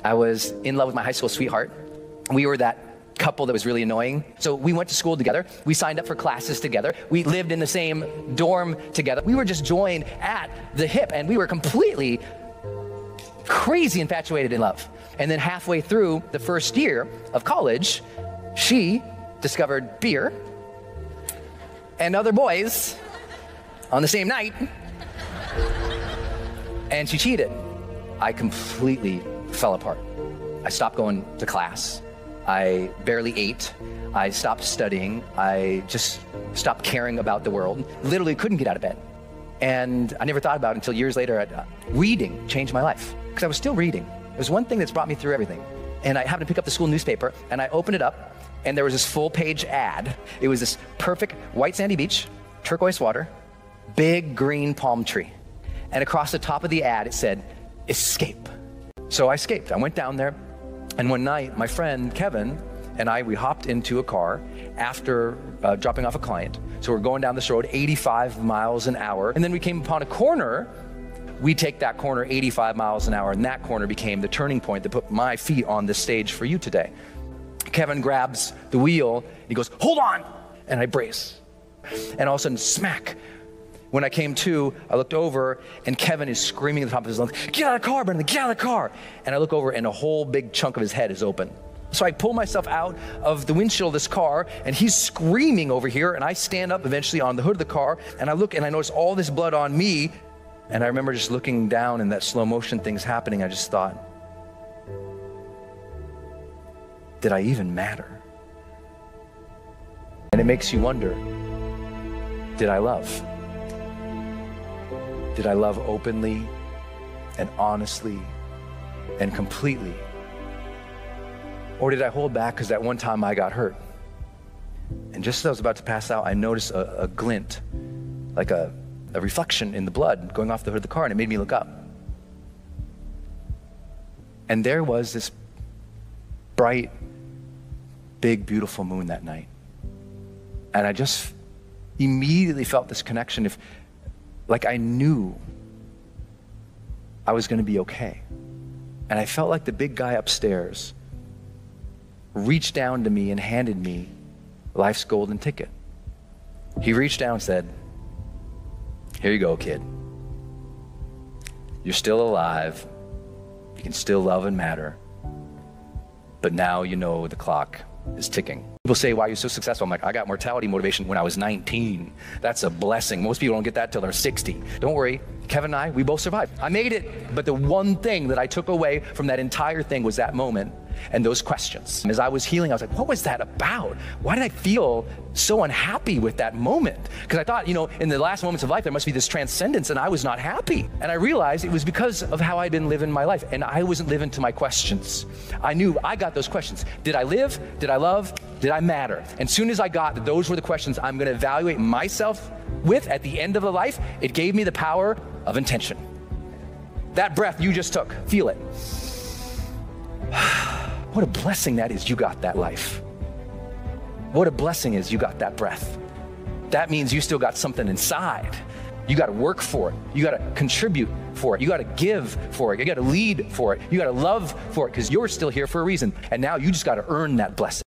I was in love with my high school sweetheart. We were that couple that was really annoying. So we went to school together. We signed up for classes together. We lived in the same dorm together. We were just joined at the hip, and we were completely crazy infatuated in love. And then halfway through the first year of college, she discovered beer and other boys on the same night, and she cheated. I completely fell apart. I stopped going to class. I barely ate. I stopped studying. I just stopped caring about the world. Literally couldn't get out of bed. And I never thought about it until years later. Reading changed my life, because I was still reading. It was one thing that's brought me through everything. And I happened to pick up the school newspaper, and I opened it up, and there was this full-page ad. It was this perfect white sandy beach, turquoise water, big green palm tree. And across the top of the ad, it said, "Escape." So I escaped. I went down there, and one night, my friend Kevin and I, we hopped into a car after dropping off a client. So we're going down this road 85 miles an hour, and then we came upon a corner. We take that corner 85 miles an hour, and that corner became the turning point that put my feet on this stage for you today. Kevin grabs the wheel, he goes, "Hold on!" And I brace. And all of a sudden, smack. When I came to, I looked over, and Kevin is screaming at the top of his lungs, "Get out of the car, Brendan, get out of the car!" And I look over, and a whole big chunk of his head is open. So I pull myself out of the windshield of this car, and he's screaming over here, and I stand up eventually on the hood of the car, and I look, and I notice all this blood on me, and I remember just looking down, and that slow motion thing's happening. I just thought, did I even matter? And it makes you wonder, did I love? Did I love openly and honestly and completely? Or did I hold back because that one time I got hurt? And just as I was about to pass out, I noticed a glint, like a reflection in the blood going off the hood of the car, and it made me look up. And there was this bright, big, beautiful moon that night. And I just immediately felt this connection, like I knew I was going to be okay. And I felt like the big guy upstairs reached down to me and handed me life's golden ticket. He reached down and said, "Here you go, kid. You're still alive. You can still love and matter. But now you know the clock is ticking." People say, "Why are you so successful?" I'm like, I got mortality motivation when I was 19. That's a blessing. Most people don't get that till they're 60. Don't worry, Kevin and I, we both survived. I made it, but the one thing that I took away from that entire thing was that moment and those questions. As I was healing, I was like, what was that about? Why did I feel so unhappy with that moment? Because I thought, in the last moments of life, there must be this transcendence, and I was not happy. And I realized it was because of how I'd been living my life, and I wasn't living to my questions. I knew I got those questions. Did I live? Did I love? Did I matter? And soon as I got that those were the questions I'm going to evaluate myself with at the end of the life, it gave me the power of intention. That breath you just took, feel it. What a blessing that is you got that life. What a blessing is you got that breath. That means you still got something inside. You got to work for it. You got to contribute for it. You got to give for it. You got to lead for it. You got to love for it, because you're still here for a reason. And now you just got to earn that blessing.